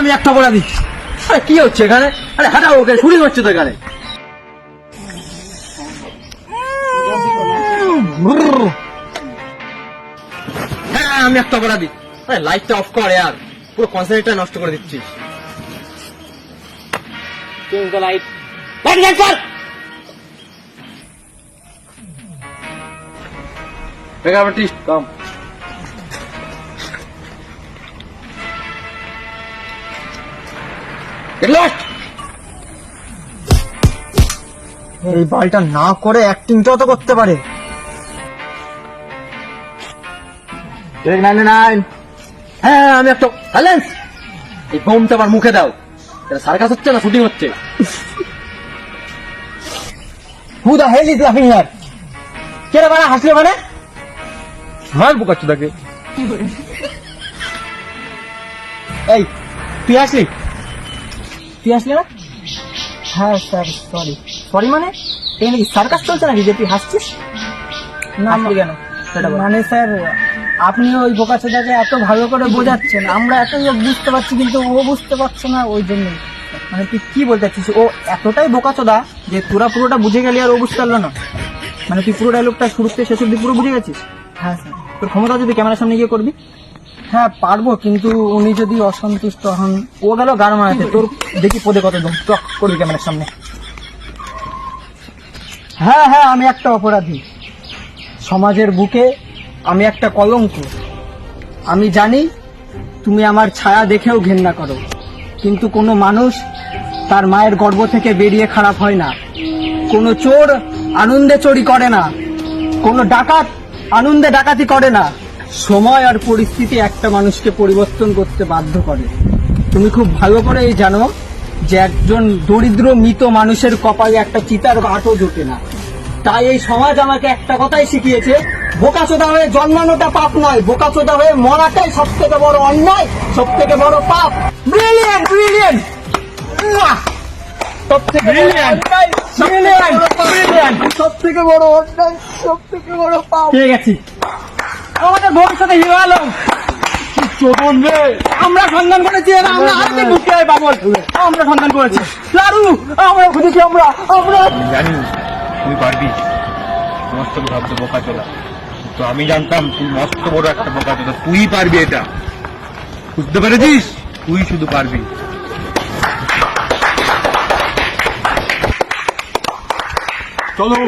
আমি একটা বলে দিই। আরে কি হচ্ছে এখানে? আরে হাঁটাও, ওকে শুটিং হচ্ছে তো এখানে। হ্যাঁ আমি একটা বলে দিই। আরে লাইটটা অফ কর यार, পুরো কনসেন্ট্রেটটা নষ্ট করে দিচ্ছিস। Change the light, light change কর। মেকআপ আর্টিস্ট কাম। Get lost. এই বালটা না করে অ্যাক্টিংটাও তো করতে পারে। 99। হ্যাঁ আমি একটা সাইলেন্স। এই বোমটা আমার মুখে দাও। এটা সার্কাস হচ্ছে না শুটিং হচ্ছে? Who the hell is laughing here? কে রে বাড়া হাসলে মানে? মার বুকাচ্ছ তাকে। এই তুই আসলি? তুই আসলি না? হ্যাঁ স্যার সরি। সরি মানে এখানে কি সার্কাস চলছে নাকি যে তুই হাসছিস? না কেন মানে স্যার আপনি ওই বোকাচোদাকে এত ভালো করে বোঝাচ্ছেন, আমরা এত বুঝতে পারছি কিন্তু ও বুঝতে পারছে না, ওই জন্যই। মানে তুই কি বলতে চাচ্ছিস? ও এতটাই বোকাচোদা যে তোরা পুরোটা বুঝে গেলি আর ও বুঝতে পারলো না? মানে তুই পুরো ডায়লগটা শুরু থেকে শেষ অব্দি পুরো বুঝে গেছিস? হ্যাঁ স্যার। তোর ক্ষমতা যদি ক্যামেরার সামনে গিয়ে করবি? হ্যাঁ পারবো, কিন্তু উনি যদি অসন্তুষ্ট হন। ও গেল গান মারাতে, তোর দেখি পদে কত দম টক করবি ক্যামেরার সামনে। হ্যাঁ হ্যাঁ আমি একটা অপরাধী, সমাজের বুকে আমি একটা কলঙ্ক। আমি জানি তুমি আমার ছায়া দেখেও ঘেন্না করো, কিন্তু কোনো মানুষ তার মায়ের গর্ভ থেকে বেরিয়ে খারাপ হয় না। কোনো চোর আনন্দে চুরি করে না, কোনো ডাকাত আনন্দে ডাকাতি করে না। সময় আর পরিস্থিতি একটা মানুষকে পরিবর্তন করতে বাধ্য করে। তুমি খুব ভালো করেই জানো যে একজন দরিদ্র মৃত মানুষের কপালে একটা চিতার আঁটও জোটে না। তাই এই সমাজ আমাকে একটা কথাই শিখিয়েছে, বোকাচোদা হয়ে জন্মানোটা পাপ নয়, বোকাচোদা হয়ে মরাটাই সব থেকে বড় অন্যায়, সব থেকে বড় পাপ। ব্রিলিয়েন্ট ব্রিলিয়েন্ট, সব থেকে সব থেকে বড় অন্যায়, সব থেকে বড় পাপ। ঠিক আছে আমাদের ভবিষ্যতে হিরো আলম চোদন রে, আমরা সন্ধান করেছি, আমরা হাতে বুকে পাগল, আমরা সন্ধান করেছি লাড়ু, আমরা খুঁজেছি, আমরা জানি তুই পারবি। মস্ত ভাবতো বোকা চোদা, তো আমি জানতাম তুই মস্ত বড় একটা বোকা চোদা, তুই পারবি এটা, বুঝতে পেরেছিস? তুই শুধু পারবি। চলো।